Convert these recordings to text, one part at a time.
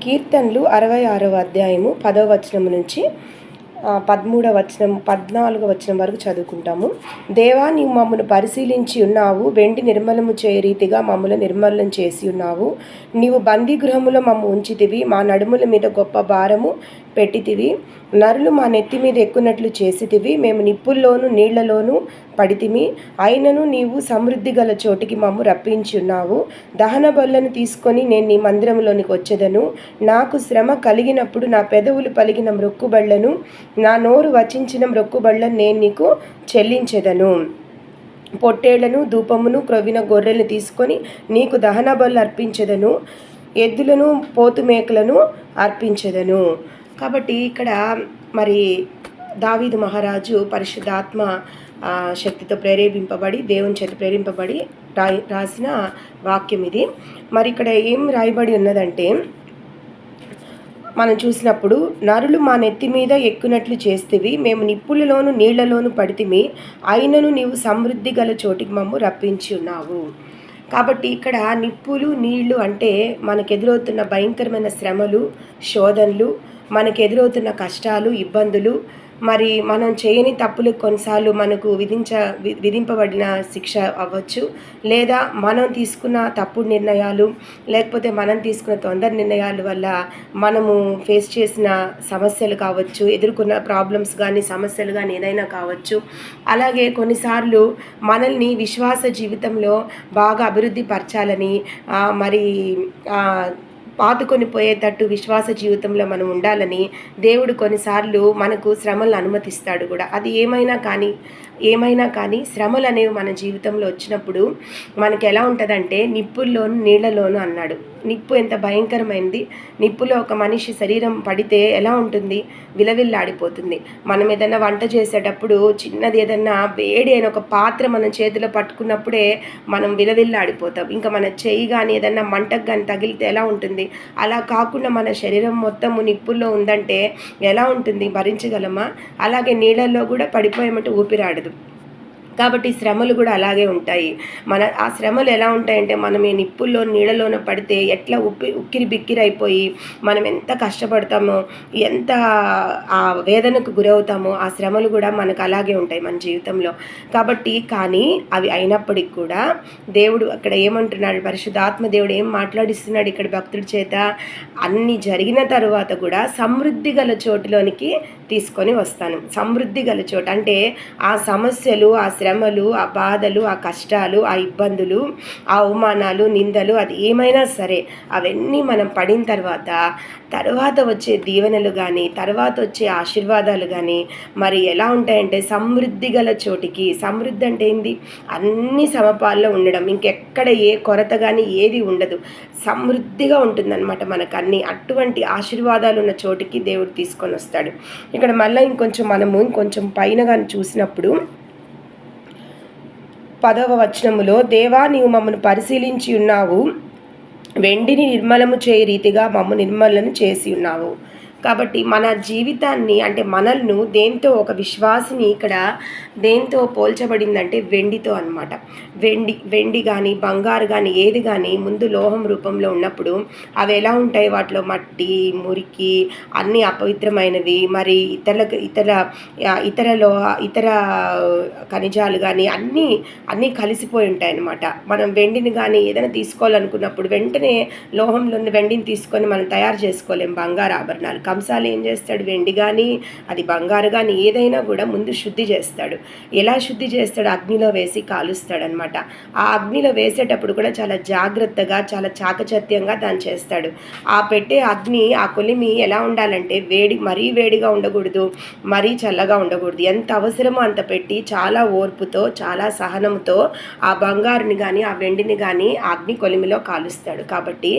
కీర్తనలు 66వ అధ్యాయము 10వ వచనం నుంచి 13వ వచనం 14వ వచనం వరకు చదువుకుంటాము. దేవా, నీవు మమ్మను పరిశీలించి ఉన్నావు, వెండి నిర్మలము చేయ రీతిగా మమ్మల్ని నిర్మలం చేసి ఉన్నావు. నీవు బందీగృహములో మమ్ము ఉంచితివి, మా నడుముల మీద గొప్ప భారము పెట్టితివి. నరులు మా నెత్తి మీద ఎక్కునట్లు చేసితివి. మేము నిప్పుల్లోనూ నీళ్లలోనూ పడితిమి, అయినను నీవు సమృద్ధి గల చోటికి మమ్ము రప్పించి ఉన్నావు. దహన బలులను తీసుకొని నేను నీ మందిరంలోనికి వచ్చేదను. నాకు శ్రమ కలిగినప్పుడు నా పెదవులు పలికిన మ్రొక్కుబళ్లను, నా నోరు వచించిన మ్రొక్కుబళ్లను నేను నీకు చెల్లించెదను. పొట్టేళ్లను, ధూపమును, క్రొవ్విన గొర్రెలను తీసుకొని నీకు దహన బలు అర్పించెదను. ఎద్దులను, పోతుమేకలను అర్పించెదను. కాబట్టి ఇక్కడ మరి దావీదు మహారాజు పరిశుద్ధాత్మ శక్తితో ప్రేరేపింపబడి, దేవుని చేత ప్రేరేపింపబడి రాసిన వాక్యం ఇది. మరి ఇక్కడ ఏం రాయబడి ఉన్నదంటే, మనం చూసినప్పుడు, నరులు మా నెత్తి మీద ఎక్కునట్లు చేస్తేవి, మేము నిప్పులలోను నీళ్లలోను పడితిమి, అయినను నీవు సమృద్ధి గల చోటికి మమ్ము రప్పించి ఉన్నావు. కాబట్టి ఇక్కడ నిప్పులు, నీళ్లు అంటే మనకు ఎదురవుతున్న భయంకరమైన శ్రమలు, శోధనలు, మనకు ఎదురవుతున్న కష్టాలు, ఇబ్బందులు, మరి మనం చేయని తప్పులు కొన్నిసార్లు మనకు విధింపబడిన శిక్ష అవ్వచ్చు, లేదా మనం తీసుకున్న తప్పుడు నిర్ణయాలు, లేకపోతే మనం తీసుకున్న తొందర నిర్ణయాల వల్ల మనము ఫేస్ చేసిన సమస్యలు కావచ్చు, ఎదుర్కొన్న ప్రాబ్లమ్స్ కానీ సమస్యలు కానీ ఏదైనా కావచ్చు. అలాగే కొన్నిసార్లు మనల్ని విశ్వాస జీవితంలో బాగా అభివృద్ధి పరచాలని, మరి పాతుకొని పోయేటట్టు విశ్వాస జీవితంలో మనం ఉండాలని దేవుడు కొన్నిసార్లు మనకు శ్రమలను అనుమతిస్తాడు కూడా. అది ఏమైనా కానీ శ్రమలు అనేవి మన జీవితంలో వచ్చినప్పుడు మనకి ఎలా ఉంటుందంటే, నిప్పుల్లోను నీళ్లలోను అన్నాడు. నిప్పు ఎంత భయంకరమైంది. నిప్పులో ఒక మనిషి శరీరం పడితే ఎలా ఉంటుంది? విలవిల్లాడిపోతుంది. మనం ఏదైనా వంట చేసేటప్పుడు చిన్నది ఏదన్నా వేడి అయిన ఒక పాత్ర మన చేతిలో పట్టుకున్నప్పుడే మనం విలవిల్లాడిపోతాం. ఇంకా మన చెయ్యి కానీ ఏదన్నా మంటకు కానీ తగిలితే ఎలా ఉంటుంది? అలా కాకుండా మన శరీరం మొత్తము నిప్పుల్లో ఉందంటే ఎలా ఉంటుంది? భరించగలమా? అలాగే నీళ్ళల్లో కూడా పడిపోయామంటే ఊపిరాడదు. కాబట్టి శ్రమలు కూడా అలాగే ఉంటాయి. ఆ శ్రమలు ఎలా ఉంటాయంటే, మనం ఈ నిప్పుల్లో నీళ్ళలోన పడితే ఎట్లా ఉక్కిరి బిక్కిరి అయిపోయి మనం ఎంత కష్టపడతామో, ఎంత ఆ వేదనకు గురవుతామో, ఆ శ్రమలు కూడా మనకు అలాగే ఉంటాయి మన జీవితంలో. కాబట్టి కానీ అవి అయినప్పటికి కూడా దేవుడు అక్కడ ఏమంటున్నాడు, పరిశుద్ధాత్మ దేవుడు ఏం మాట్లాడిస్తున్నాడు ఇక్కడ భక్తుడి చేత, అన్ని జరిగిన తర్వాత కూడా సమృద్ధి గల చోటులోనికి తీసుకొని వస్తాను. సమృద్ధి గల చోటు అంటే ఆ సమస్యలు, ఆ శ్రమలు, ఆ బాధలు, ఆ కష్టాలు, ఆ ఇబ్బందులు, ఆ అవమానాలు, నిందలు, అది ఏమైనా సరే అవన్నీ మనం పడిన తర్వాత వచ్చే దీవెనలు కానీ, తర్వాత వచ్చే ఆశీర్వాదాలు కానీ మరి ఎలా ఉంటాయంటే, సమృద్ధి గల చోటికి. సమృద్ధి అంటే ఏంది? అన్ని సమపాల్లో ఉండడం, ఇంకెక్కడ ఏ కొరత కానీ ఏది ఉండదు, సమృద్ధిగా ఉంటుందన్నమాట మనకు అన్ని. అటువంటి ఆశీర్వాదాలు ఉన్న చోటికి దేవుడు తీసుకొని వస్తాడు. ఇక్కడ మళ్ళీ ఇంకొంచెం పైన కానీ చూసినప్పుడు 10వ వచనములో, దేవా, నీవు మమ్మను పరిశీలించి ఉన్నావు, వెండిని నిర్మలము చేయ రీతిగా మమ్ము నిర్మలను చేసి ఉన్నావు. కాబట్టి మన జీవితాన్ని అంటే మనల్ని దేంతో, ఒక విశ్వాసిని ఇక్కడ దేంతో పోల్చబడిందంటే వెండితో అన్నమాట. వెండి కానీ బంగారు కానీ ఏది కానీ ముందు లోహం రూపంలో ఉన్నప్పుడు అవి ఎలా ఉంటాయి? వాటిలో మట్టి, మురికి, అన్నీ అపవిత్రమైనవి, మరి ఇతర ఖనిజాలు కానీ అన్నీ కలిసిపోయి ఉంటాయి అన్నమాట. మనం వెండిని కానీ ఏదైనా తీసుకోవాలనుకున్నప్పుడు వెంటనే లోహంలో వెండిని తీసుకొని మనం తయారు చేసుకోలేం బంగారు ఆభరణాలు. కంసాలు ఏం చేస్తాడు? వెండి కానీ అది బంగారు కానీ ఏదైనా కూడా ముందు శుద్ధి చేస్తాడు. ఎలా శుద్ధి చేస్తాడు? అగ్నిలో వేసి కాలుస్తాడు అనమాట. ఆ అగ్నిలో వేసేటప్పుడు కూడా చాలా జాగ్రత్తగా, చాలా చాకచత్యంగా దాన్ని చేస్తాడు. ఆ పెట్టే అగ్ని, ఆ కొలిమి ఎలా ఉండాలంటే మరీ వేడిగా ఉండకూడదు, మరీ చల్లగా ఉండకూడదు. ఎంత అవసరమో అంత పెట్టి చాలా ఓర్పుతో, చాలా సహనంతో ఆ బంగారుని కానీ ఆ వెండిని కానీ ఆ అగ్ని కొలిమిలో కాలుస్తాడు. కాబట్టి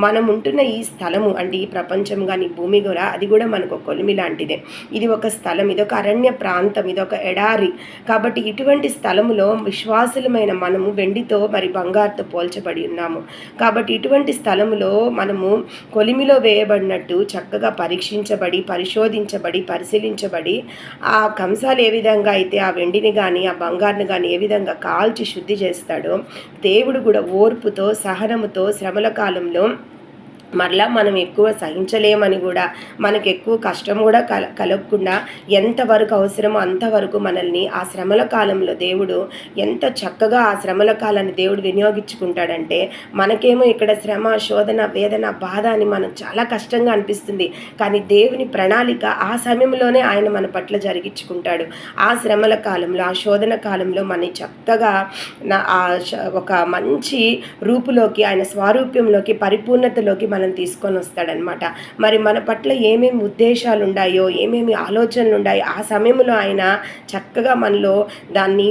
మనం ఉంటున్న ఈ స్థలము అంటే ఈ ప్రపంచం కానీ భూమి కూడా, అది కూడా మనకు ఒక కొలిమి లాంటిదే. ఇది ఒక స్థలం, ఇది ఒక అరణ్య ప్రాంతం, ఇది ఒక ఎడారి. కాబట్టి ఇటువంటి స్థలములో విశ్వాసులమైన మనము వెండితో మరి బంగారుతో పోల్చబడి ఉన్నాము. కాబట్టి ఇటువంటి స్థలములో మనము కొలిమిలో వేయబడినట్టు చక్కగా పరీక్షించబడి, పరిశోధించబడి, పరిశీలించబడి, ఆ కంసాలు ఏ విధంగా అయితే ఆ వెండిని కానీ ఆ బంగారుని కానీ ఏ విధంగా కాల్చి శుద్ధి చేస్తాడో, దేవుడు కూడా ఓర్పుతో, సహనముతో శ్రమల కాలంలో మరలా మనం ఎక్కువ సహించలేమని కూడా, మనకు ఎక్కువ కష్టం కూడా కలగకుండా ఎంతవరకు అవసరమో అంతవరకు మనల్ని ఆ శ్రమల కాలంలో దేవుడు ఎంత చక్కగా ఆ శ్రమల కాలాన్ని దేవుడు వినియోగించుకుంటాడంటే, మనకేమో ఇక్కడ శ్రమ, శోధన, వేదన, బాధ అని మనకు చాలా కష్టంగా అనిపిస్తుంది. కానీ దేవుని ప్రణాళిక ఆ సమయంలోనే ఆయన మన పట్ల జరిగించుకుంటాడు. ఆ శ్రమల కాలంలో, ఆ శోధన కాలంలో మన చక్కగా ఒక మంచి రూపులోకి, ఆయన స్వారూప్యంలోకి, పరిపూర్ణతలోకి మనం తీసుకొని వస్తాడనమాట. మరి మన పట్ల ఏమేమి ఉద్దేశాలు ఉన్నాయో, ఏమేమి ఆలోచనలు ఉన్నాయో ఆ సమయంలో ఆయన చక్కగా మనలో దాన్ని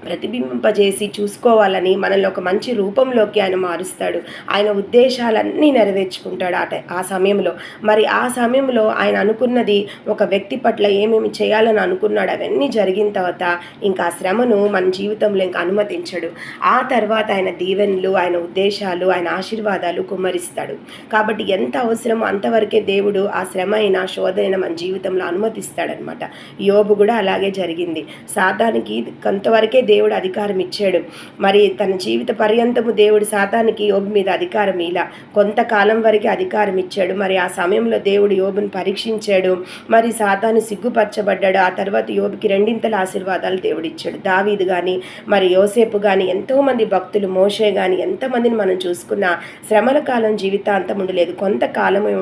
ప్రతిబింబింపజేసి చూసుకోవాలని మనల్ని ఒక మంచి రూపంలోకి ఆయన మారుస్తాడు. ఆయన ఉద్దేశాలన్నీ నెరవేర్చుకుంటాడు ఆ సమయంలో. మరి ఆ సమయంలో ఆయన అనుకున్నది, ఒక వ్యక్తి పట్ల ఏమేమి చేయాలని అనుకున్నాడు అవన్నీ జరిగిన తర్వాత ఇంకా ఆ శ్రమను మన జీవితంలో ఇంకా అనుమతించడు. ఆ తర్వాత ఆయన దీవెనలు, ఆయన ఉద్దేశాలు, ఆయన ఆశీర్వాదాలు కుమ్మరిస్తాడు. కాబట్టి ఎంత అవసరమో అంతవరకే దేవుడు ఆ శ్రమ అయినా, శోధన మన జీవితంలో అనుమతిస్తాడనమాట. యోబు కూడా అలాగే జరిగింది. సాతానికి కొంతవరకే దేవుడు అధికారం ఇచ్చాడు. మరి తన జీవిత పర్యంతము దేవుడు సాతానికి యోబు మీద అధికారం ఇలా కొంతకాలం వరకు అధికారం ఇచ్చాడు. మరి ఆ సమయంలో దేవుడు యోబుని పరీక్షించాడు. మరి సాతాను సిగ్గుపరచబడ్డాడు. ఆ తర్వాత యోబుకి రెండింతల ఆశీర్వాదాలు దేవుడు ఇచ్చాడు. దావీదు కానీ, మరి యోసేపు కానీ, ఎంతోమంది భక్తులు, మోషే కానీ, ఎంతమందిని మనం చూసుకున్న శ్రమల కాలం జీవితాంతం ఉండలేదు, కొంతకాలమే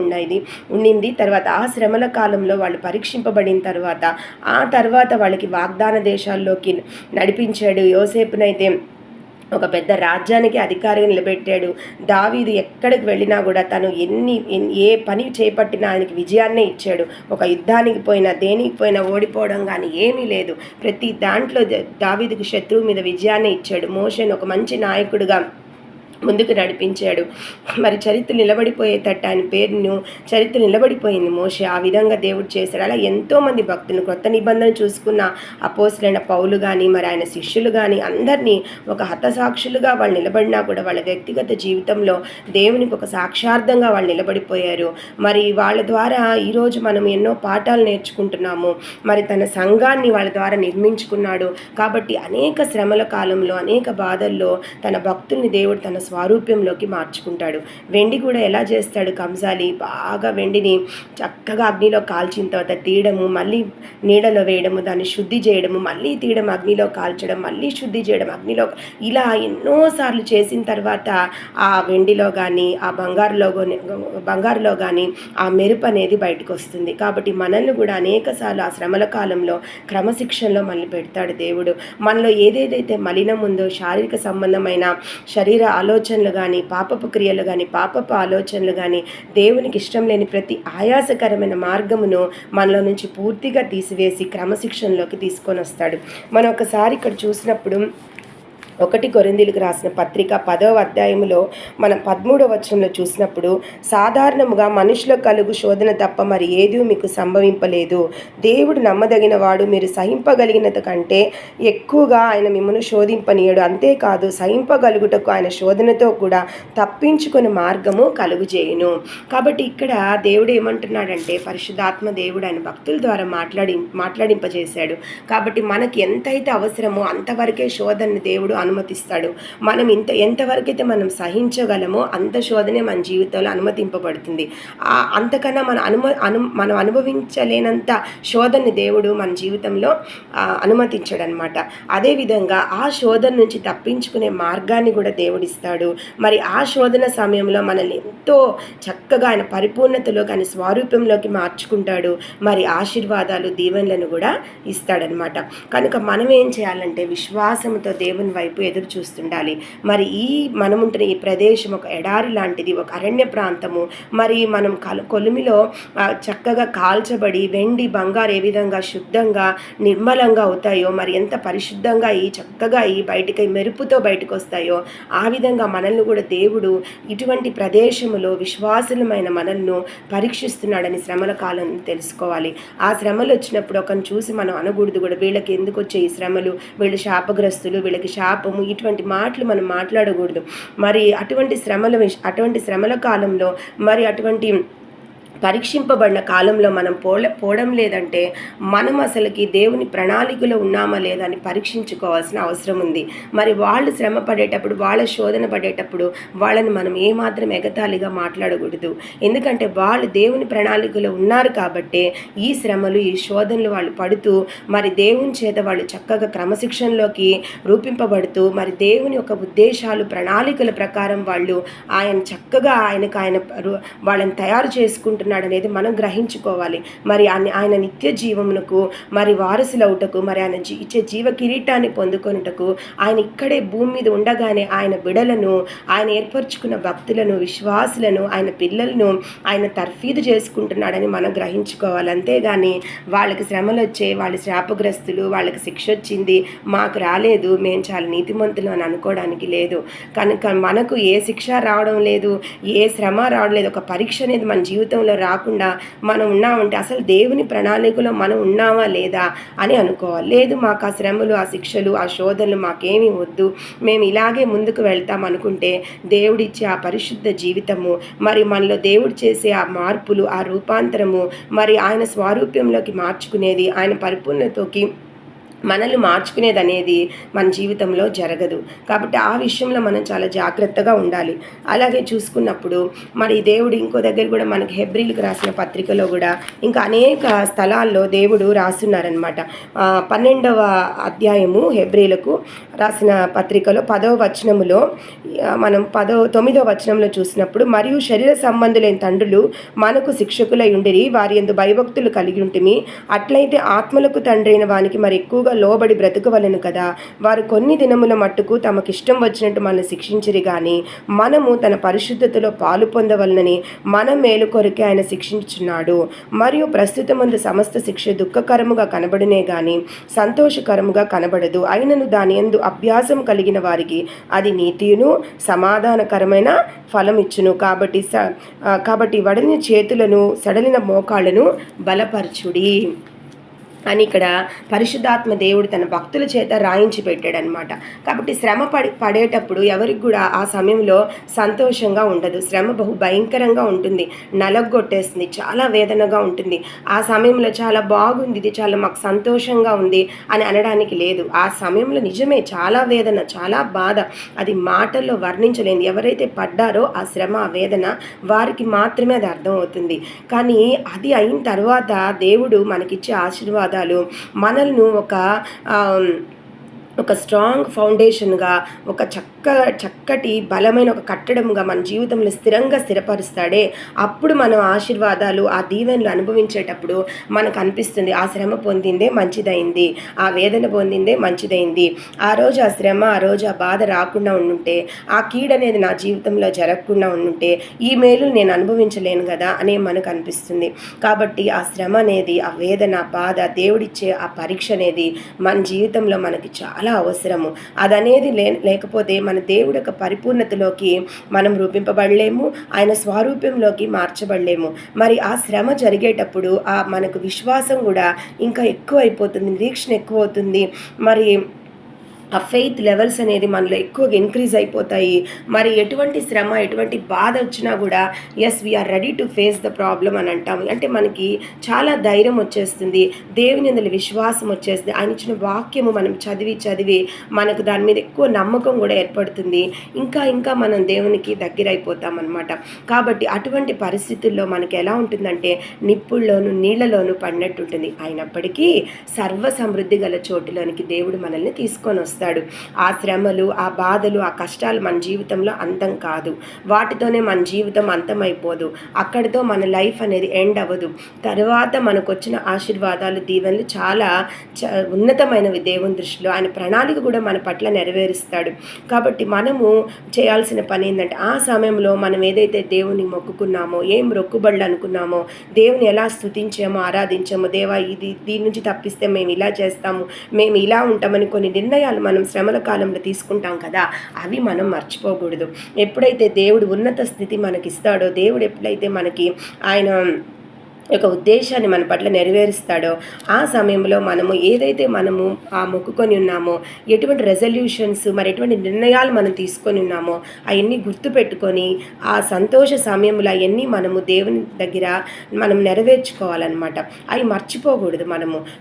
ఉండింది. తర్వాత ఆ శ్రమల కాలంలో వాళ్ళు పరీక్షింపబడిన తర్వాత ఆ తర్వాత వాళ్ళకి వాగ్దాన దేశాల్లోకి నడిపించాడు. యోసేపునైతే ఒక పెద్ద రాజ్యానికి అధికారిగా నిలబెట్టాడు. దావీదు ఎక్కడికి వెళ్ళినా కూడా తను ఏ పని చేపట్టినా ఆయనకి విజయాన్నే ఇచ్చాడు. ఒక యుద్ధానికి పోయినా, దేనికి పోయినా ఓడిపోవడం కానీ ఏమీ లేదు. ప్రతి దాంట్లో దావీదుకు శత్రువు మీద విజయాన్నే ఇచ్చాడు. మోషేను ఒక మంచి నాయకుడిగా ముందుకు నడిపించాడు. మరి చరిత్ర నిలబడిపోయేటట్టు ఆయన పేరును చరిత్ర నిలబడిపోయింది మోషే. ఆ విధంగా దేవుడు చేశాడు. అలా ఎంతోమంది భక్తులు, కొత్త నిబంధన చూసుకున్న అపోస్తలులైన పౌలు కానీ, మరి ఆయన శిష్యులు కానీ అందరినీ ఒక హతసాక్షులుగా వాళ్ళు నిలబడినా కూడా వాళ్ళ వ్యక్తిగత జీవితంలో దేవునికి ఒక సాక్షార్థంగా వాళ్ళు నిలబడిపోయారు. మరి వాళ్ళ ద్వారా ఈరోజు మనం ఎన్నో పాఠాలు నేర్చుకుంటున్నాము. మరి తన సంఘాన్ని వాళ్ళ ద్వారా నిర్మించుకున్నాడు. కాబట్టి అనేక శ్రమల కాలంలో, అనేక బాధల్లో తన భక్తుల్ని దేవుడు తన స్వారూప్యంలోకి మార్చుకుంటాడు. వెండి కూడా ఎలా చేస్తాడు కంసాలి, బాగా వెండిని చక్కగా అగ్నిలో కాల్చిన తర్వాత తీయడము, మళ్ళీ నీడలో వేయడము, దాన్ని శుద్ధి చేయడము, మళ్ళీ తీయడం, అగ్నిలో కాల్చడం, మళ్ళీ శుద్ధి చేయడం అగ్నిలో, ఇలా ఎన్నోసార్లు చేసిన తర్వాత ఆ వెండిలో కానీ, ఆ బంగారులో కానీ ఆ మెరుపు అనేది బయటకు వస్తుంది. కాబట్టి మనల్ని కూడా అనేకసార్లు ఆ శ్రమల కాలంలో క్రమశిక్షణలో మనల్ని పెడతాడు దేవుడు. మనలో ఏదేదైతే మలినం ఉందో, శారీరక సంబంధమైన శరీర ఆలోచనలు కానీ, పాపపు క్రియలు కానీ, పాపపు ఆలోచనలు కానీ, దేవునికి ఇష్టం లేని ప్రతి ఆయాసకరమైన మార్గమును మనలో నుంచి పూర్తిగా తీసివేసి క్రమశిక్షణలోకి తీసుకొని వస్తాడు. మనం ఒకసారి ఇక్కడ చూసినప్పుడు 1 కొరింథీయులకు రాసిన పత్రిక 10వ అధ్యాయంలో మనం 13వ వచనంలో చూసినప్పుడు, సాధారణముగా మనుషులకు కలుగు శోధన తప్ప మరి ఏదీ మీకు సంభవింపలేదు. దేవుడు నమ్మదగిన వాడు, మీరు సహింపగలిగినంత కంటే ఎక్కువగా ఆయన మిమ్మల్ని శోధింపనీయడు. అంతేకాదు, సహింపగలుగుటకు ఆయన శోధనతో కూడా తప్పించుకునే మార్గము కలుగుజేయును. కాబట్టి ఇక్కడ దేవుడు ఏమంటున్నాడంటే, పరిశుద్ధాత్మ దేవుడు ఆయన భక్తుల ద్వారా మాట్లాడింపజేశాడు. కాబట్టి మనకి ఎంతైతే అవసరమో అంతవరకే శోధనని దేవుడు అనుమతిస్తాడు. మనం ఎంతవరకైతే మనం సహించగలమో అంత శోధనే మన జీవితంలో అనుమతింపబడుతుంది. అంతకన్నా మనం అనుభవించలేనంత శోధనని దేవుడు మన జీవితంలో అనుమతించడనమాట. అదేవిధంగా ఆ శోధన నుంచి తప్పించుకునే మార్గాన్ని కూడా దేవుడిస్తాడు. మరి ఆ శోధన సమయంలో మనల్ని ఎంతో చక్కగా ఆయన పరిపూర్ణతలోకి, ఆయన స్వరూపంలోకి మార్చుకుంటాడు. మరి ఆశీర్వాదాలు, దీవెనలను కూడా ఇస్తాడనమాట. కనుక మనం ఏం చేయాలంటే విశ్వాసంతో దేవుని వైపు ఎదురు చూస్తుండాలి. మరి మనముంటున్న ఈ ప్రదేశం ఒక ఎడారి లాంటిది, ఒక అరణ్య ప్రాంతము. మరి మనం కొలిమిలో చక్కగా కాల్చబడి వెండి, బంగారు ఏ విధంగా శుద్ధంగా, నిర్మలంగా అవుతాయో, మరి ఎంత పరిశుద్ధంగా చక్కగా బయటికి మెరుపుతో బయటకు వస్తాయో, ఆ విధంగా మనల్ని కూడా దేవుడు ఇటువంటి ప్రదేశములో విశ్వాసులమైన మనల్ని పరీక్షిస్తున్నాడని శ్రమల కాలం తెలుసుకోవాలి. ఆ శ్రమలు వచ్చినప్పుడు ఒకరిని చూసి మనం అనకూడదు కూడా, వీళ్ళకి ఎందుకు వచ్చే ఈ శ్రమలు, వీళ్ళు శాపగ్రస్తులు, వీళ్ళకి శాపము, ఇటువంటి మాటలు మనం మాట్లాడకూడదు. మరి అటువంటి శ్రమల కాలంలో, మరి అటువంటి పరీక్షింపబడిన కాలంలో మనం పోవడం లేదంటే మనం అసలుకి దేవుని ప్రణాళికలో ఉన్నామా లేదా అని పరీక్షించుకోవాల్సిన అవసరం ఉంది. మరి వాళ్ళు శ్రమ పడేటప్పుడు, వాళ్ళ శోధన పడేటప్పుడు వాళ్ళని మనం ఏమాత్రం ఎగతాళిగా మాట్లాడకూడదు. ఎందుకంటే వాళ్ళు దేవుని ప్రణాళికలో ఉన్నారు కాబట్టే ఈ శ్రమలు, ఈ శోధనలు వాళ్ళు పడుతూ మరి దేవుని చేత వాళ్ళు చక్కగా క్రమశిక్షణలోకి రూపింపబడుతూ మరి దేవుని యొక్క ఉద్దేశాలు, ప్రణాళికల ప్రకారం వాళ్ళు చక్కగా వాళ్ళని తయారు చేసుకుంటున్నారు అనేది మనం గ్రహించుకోవాలి. మరి ఆయన నిత్య జీవమునకు మరి వారసులవుటకు, మరి ఆయన ఇచ్చే జీవ కిరీటాన్ని పొందుకొనుటకు ఆయన ఇక్కడే భూమి మీద ఉండగానే ఆయన బిడలను, ఆయన ఏర్పరచుకున్న భక్తులను, విశ్వాసులను, ఆయన పిల్లలను ఆయన తర్ఫీదు చేసుకుంటున్నాడని మనం గ్రహించుకోవాలి. అంతేగాని వాళ్ళకి శ్రమలు వచ్చే, వాళ్ళు శాపగ్రస్తులు, వాళ్ళకి శిక్ష వచ్చింది, మాకు రాలేదు, మేము చాలా నీతిమంతులు అని అనుకోవడానికి లేదు. కనుక మనకు ఏ శిక్ష రావడం లేదు, ఏ శ్రమ రావడం లేదు. ఒక పరీక్ష అనేది మన జీవితంలో రాకుండా మనం ఉన్నామంటే అసలు దేవుని ప్రణాళికలో మనం ఉన్నామా లేదా అని అనుకోవాలి. లేదు, మాకు ఆ శ్రమలు, ఆ శిక్షలు, ఆ శోధనలు మాకేమీ వద్దు, మేము ఇలాగే ముందుకు వెళ్తాం అనుకుంటే దేవుడిచ్చే ఆ పరిశుద్ధ జీవితము, మరి మనలో దేవుడు చేసే ఆ మార్పులు, ఆ రూపాంతరము, మరి ఆయన స్వారూప్యంలోకి మార్చుకునేది, ఆయన పరిపూర్ణతకి మనల్ని మార్చుకునేది అనేది మన జీవితంలో జరగదు. కాబట్టి ఆ విషయంలో మనం చాలా జాగ్రత్తగా ఉండాలి. అలాగే చూసుకున్నప్పుడు మరి దేవుడు ఇంకో దగ్గర కూడా మనకి హెబ్రీలకు రాసిన పత్రికలో కూడా ఇంకా అనేక స్థలాల్లో దేవుడు రాస్తున్నారనమాట. 12వ అధ్యాయము హెబ్రీలకు రాసిన పత్రికలో 10వ వచనములో మనం 9వ వచనంలో చూసినప్పుడు, మరియు శరీర సంబంధులైన తండ్రులు మనకు శిక్షకులై ఉండిరి, వారి యందు భయభక్తులు కలిగి ఉంటిమి, అట్లయితే ఆత్మలకు తండ్రి అయిన వానికి మరి ఎక్కువగా లోబడి బ్రతుకవలను కదా. వారు కొన్ని దినముల మట్టుకు తమకిష్టం వచ్చినట్టు మనల్ని శిక్షించిరి గాని మనము తన పరిశుద్ధతలో పాలు పొందవలనని మన మేలు కొరకే ఆయన శిక్షించున్నాడు. మరియు ప్రస్తుతమందు సమస్త శిక్ష దుఃఖకరముగా కనబడునే గాని సంతోషకరముగా కనబడదు. అయినను దాని యందు అభ్యాసం కలిగిన వారికి అది నీతియును సమాధానకరమైన ఫలమిచ్చును. కాబట్టి వడలిన చేతులను, సడలిన మోకాళ్ళను బలపరచుడి అని ఇక్కడ పరిశుద్ధాత్మ దేవుడు తన భక్తుల చేత రాయించి పెట్టాడనమాట. కాబట్టి శ్రమ పడేటప్పుడు ఎవరికి కూడా ఆ సమయంలో సంతోషంగా ఉండదు. శ్రమ బహు భయంకరంగా ఉంటుంది, నలగొట్టేస్తుంది, చాలా వేదనగా ఉంటుంది. ఆ సమయంలో చాలా బాగుంది, ఇది చాలా మాకు సంతోషంగా ఉంది అని అనడానికి లేదు. ఆ సమయంలో నిజమే చాలా వేదన, చాలా బాధ, అది మాటల్లో వర్ణించలేదు. ఎవరైతే పడ్డారో ఆ శ్రమ, ఆ వేదన వారికి మాత్రమే అది అర్థమవుతుంది. కానీ అది అయిన తర్వాత దేవుడు మనకిచ్చే ఆశీర్వాదాలు మనల్ని ఒక స్ట్రాంగ్ ఫౌండేషన్గా, ఒక చక్కటి బలమైన ఒక కట్టడంగా మన జీవితంలో స్థిరపరుస్తాడే. అప్పుడు మనం ఆశీర్వాదాలు, ఆ దీవెనలు అనుభవించేటప్పుడు మనకు అనిపిస్తుంది ఆ శ్రమ పొందిందే మంచిదైంది, ఆ వేదన పొందిందే మంచిదైంది, ఆ రోజు ఆ శ్రమ, ఆ రోజు ఆ బాధ రాకుండా ఉండుంటే, ఆ కీడనేది నా జీవితంలో జరగకుండా ఉండుంటే ఈ మేలు నేను అనుభవించలేను కదా అని మనకు అనిపిస్తుంది. కాబట్టి ఆ శ్రమ అనేది, ఆ వేదన, బాధ, దేవుడిచ్చే ఆ పరీక్ష అనేది మన జీవితంలో మనకి చాలా అవసరము. అదనేది లేకపోతే మన దేవుడి యొక్క పరిపూర్ణతలోకి మనం రూపింపబడలేము, ఆయన స్వరూపంలోకి మార్చబడలేము. మరి ఆ శ్రమ జరిగేటప్పుడు మనకు విశ్వాసం కూడా ఇంకా ఎక్కువ అయిపోతుంది, నిరీక్షణ ఎక్కువ అవుతుంది. మరి ఆ ఫెయిత్ లెవెల్స్ అనేది మనలో ఎక్కువగా ఇంక్రీజ్ అయిపోతాయి. మరి ఎటువంటి శ్రమ, ఎటువంటి బాధ వచ్చినా కూడా yes we are ready to face the problem అని అంటాము. అంటే మనకి చాలా ధైర్యం వచ్చేస్తుంది, దేవుని అందులో విశ్వాసం వచ్చేస్తుంది. ఆయన ఇచ్చిన వాక్యము మనం చదివి మనకు దాని మీద ఎక్కువ నమ్మకం కూడా ఏర్పడుతుంది. ఇంకా మనం దేవునికి దగ్గర అయిపోతాం అన్నమాట. కాబట్టి అటువంటి పరిస్థితుల్లో మనకి ఎలా ఉంటుందంటే నిప్పుల్లోనూ నీళ్లలోనూ పడినట్టు ఉంటుంది. అయినప్పటికీ సర్వ సమృద్ధి గల చోటులోనికి దేవుడు మనల్ని తీసుకొని వస్తాడు. ఆ శ్రమలు, ఆ బాధలు, ఆ కష్టాలు మన జీవితంలో అంతం కాదు. వాటితోనే మన జీవితం అంతమైపోదు. అక్కడితో మన లైఫ్ అనేది ఎండ్ అవ్వదు. తర్వాత మనకు వచ్చిన ఆశీర్వాదాలు, దీవెనలు చాలా ఉన్నతమైనవి దేవుని దృష్టిలో. ఆయన ప్రణాళిక కూడా మన పట్ల నెరవేరుస్తాడు. కాబట్టి మనము చేయాల్సిన పని ఏంటంటే ఆ సమయంలో మనం ఏదైతే దేవుని మొక్కుకున్నామో, ఏం మొక్కుబడులు అనుకున్నామో, దేవుని ఎలా స్తుతించామో, ఆరాధించామో, దేవా దీని నుంచి తప్పిస్తే మేము ఇలా చేస్తాము, మేము ఇలా ఉంటామని కొన్ని నిర్ణయాలు మనం శ్రమల కాలంలో తీసుకుంటాం కదా, అవి మనం మర్చిపోకూడదు. ఎప్పుడైతే దేవుడు ఉన్నత స్థితి మనకిస్తాడో, దేవుడు ఎప్పుడైతే మనకి ఆయన యొక్క ఉద్దేశాన్ని మన పట్ల నెరవేరుస్తాడో ఆ సమయంలో మనము ఏదైతే మనము ఆ మొక్కుకొని ఉన్నామో, ఎటువంటి రెజల్యూషన్స్ మరి ఎటువంటి నిర్ణయాలు మనం తీసుకొని ఉన్నామో అవన్నీ గుర్తుపెట్టుకొని ఆ సంతోష సమయంలో అవన్నీ మనము దేవుని దగ్గర మనం నెరవేర్చుకోవాలన్నమాట. అవి మర్చిపోకూడదు.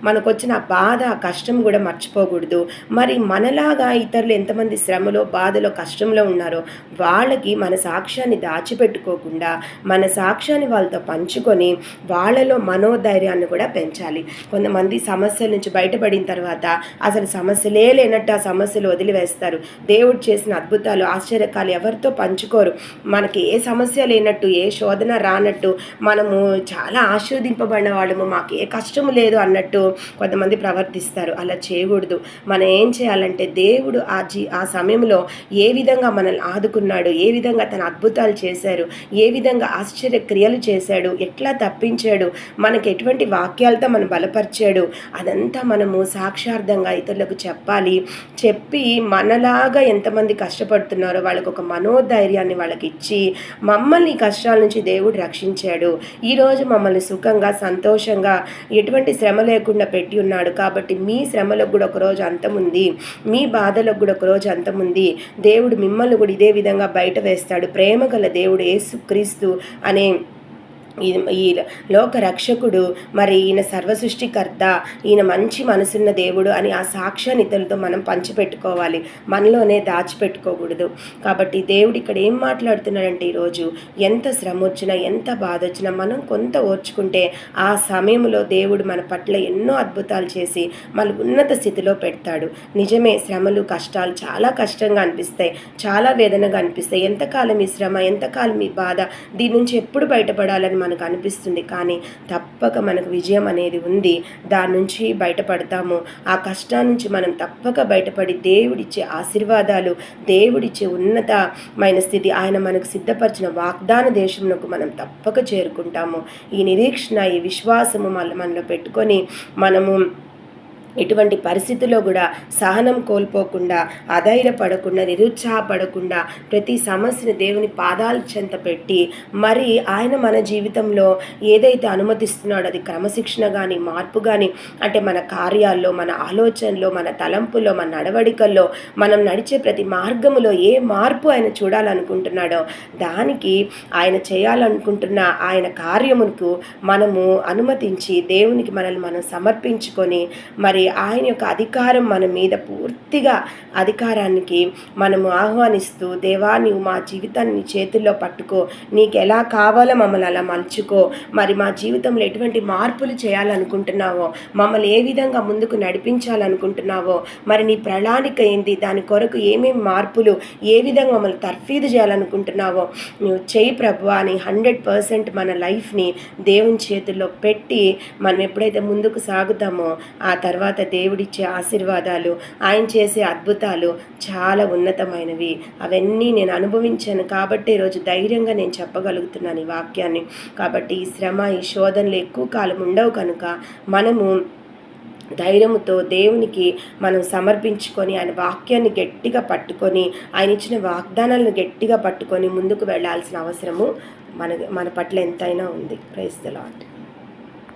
మనకు వచ్చిన బాధ కష్టం కూడా మర్చిపోకూడదు. మరి మనలాగా ఇతరులు ఎంతమంది శ్రమలో బాధలో కష్టంలో ఉన్నారో వాళ్ళకి మన సాక్ష్యాన్ని దాచిపెట్టుకోకుండా మన సాక్ష్యాన్ని వాళ్ళతో పంచుకొని వాళ్ళలో మనోధైర్యాన్ని కూడా పెంచాలి. కొంతమంది సమస్యల నుంచి బయటపడిన తర్వాత అసలు సమస్యలే లేనట్టు ఆ సమస్యలు వదిలివేస్తారు. దేవుడు చేసిన అద్భుతాలు ఆశ్చర్యకాలు ఎవరితో పంచుకోరు. మనకి ఏ సమస్య లేనట్టు, ఏ శోధన రానట్టు, మనము చాలా ఆశీర్వదింపబడిన వాళ్ళము, మాకు ఏ కష్టము లేదు అన్నట్టు కొంతమంది ప్రవర్తిస్తారు. అలా చేయకూడదు. మనం ఏం చేయాలంటే దేవుడు ఆ సమయంలో ఏ విధంగా మనల్ని ఆదుకున్నాడు, ఏ విధంగా తన అద్భుతాలు చేశారు, ఏ విధంగా ఆశ్చర్య క్రియలు చేశాడు, ఎట్లా తప్పించాడు, మనకి ఎటువంటి వాక్యాలతో మనం బలపరిచాడు, అదంతా మనము సాక్షార్థంగా ఇతరులకు చెప్పాలి. చెప్పి మనలాగా ఎంతమంది కష్టపడుతున్నారో వాళ్ళకు ఒక మనోధైర్యాన్ని వాళ్ళకి ఇచ్చి, మమ్మల్ని ఈ కష్టాల నుంచి దేవుడు రక్షించాడు, ఈరోజు మమ్మల్ని సుఖంగా సంతోషంగా ఎటువంటి శ్రమ లేకుండా పెట్టి ఉన్నాడు, కాబట్టి మీ శ్రమలకు కూడా ఒకరోజు అంతముంది, మీ బాధలకు కూడా ఒకరోజు అంతముంది, దేవుడు మిమ్మల్ని కూడా ఇదే విధంగా బయట వేస్తాడు. ప్రేమ గల దేవుడు యేసుక్రీస్తు అనే ఈ లోక రక్షకుడు, మరి ఈయన సర్వసృష్టికర్త, ఈయన మంచి మనసున్న దేవుడు అని ఆ సాక్ష్యాన్ని ఇతరులతో మనం పంచిపెట్టుకోవాలి. మనలోనే దాచిపెట్టుకోకూడదు. కాబట్టి దేవుడు ఇక్కడ ఏం మాట్లాడుతున్నాడంటే, ఈరోజు ఎంత శ్రమ వచ్చినా ఎంత బాధ వచ్చినా మనం కొంత ఓర్చుకుంటే ఆ సమయంలో దేవుడు మన పట్ల ఎన్నో అద్భుతాలు చేసి మన ఉన్నత స్థితిలో పెడతాడు. నిజమే, శ్రమలు కష్టాలు చాలా కష్టంగా అనిపిస్తాయి, చాలా వేదనగా అనిపిస్తాయి. ఎంతకాలం ఈ శ్రమ, ఎంతకాలం ఈ బాధ, దీని నుంచి ఎప్పుడు బయటపడాలని మనకు అనిపిస్తుంది. కానీ తప్పక మనకు విజయం అనేది ఉంది. దాని నుంచి బయటపడతాము. ఆ కష్టం నుంచి మనం తప్పక బయటపడి దేవుడిచ్చే ఆశీర్వాదాలు, దేవుడిచ్చే ఉన్నతమైన స్థితి, ఆయన మనకు సిద్ధపరిచిన వాగ్దాన దేశంలోకి మనం తప్పక చేరుకుంటాము. ఈ నిరీక్షణ, ఈ విశ్వాసము మనలో పెట్టుకొని మనము ఎటువంటి పరిస్థితుల్లో కూడా సహనం కోల్పోకుండా, అధైర్యపడకుండా, నిరుత్సాహపడకుండా ప్రతి సమస్యను దేవుని పాదాల చెంత పెట్టి, మరి ఆయన మన జీవితంలో ఏదైతే అనుమతిస్తున్నాడో అది క్రమశిక్షణ కానీ, మార్పు కానీ, అంటే మన కార్యాల్లో, మన ఆలోచనలో, మన తలంపులో, మన నడవడికల్లో, మనం నడిచే ప్రతి మార్గములో ఏ మార్పు ఆయన చూడాలనుకుంటున్నాడో దానికి ఆయన చేయాలనుకుంటున్న ఆయన కార్యమునకు మనము అనుమతించి దేవునికి మనల్ని మనం సమర్పించుకొని, మరి ఆయన యొక్క అధికారం మన మీద పూర్తిగా అధికారానికి మనము ఆహ్వానిస్తూ, దేవా నీవు మా జీవితాన్ని చేతుల్లో పట్టుకో, నీకు ఎలా కావాలో మమ్మల్ని అలా మలుచుకో, మరి మా జీవితంలో ఎటువంటి మార్పులు చేయాలనుకుంటున్నావో, మమ్మల్ని ఏ విధంగా ముందుకు నడిపించాలనుకుంటున్నావో, మరి నీ ప్రణాళిక ఏంటి, దాని కొరకు ఏమేమి మార్పులు, ఏ విధంగా మమ్మల్ని తర్ఫీదు చేయాలనుకుంటున్నావో నువ్వు చేయి ప్రభువా అని 100% మన లైఫ్ని దేవుని చేతుల్లో పెట్టి మనం ఎప్పుడైతే ముందుకు సాగుతామో ఆ తర్వాత దేవుడిచ్చే ఆశీర్వాదాలు, ఆయన చేసే అద్భుతాలు చాలా ఉన్నతమైనవి. అవన్నీ నేను అనుభవించాను కాబట్టి ఈరోజు ధైర్యంగా నేను చెప్పగలుగుతున్నాను ఈ వాక్యాన్ని. కాబట్టి ఈ శ్రమ, ఈ శోధనలు ఎక్కువ కాలం ఉండవు కనుక మనము ధైర్యంతో దేవునికి మనం సమర్పించుకొని ఆయన వాక్యాన్ని గట్టిగా పట్టుకొని, ఆయన ఇచ్చిన వాగ్దానాలను గట్టిగా పట్టుకొని ముందుకు వెళ్ళాల్సిన అవసరము మన పట్ల ఎంతైనా ఉంది. Praise the lord.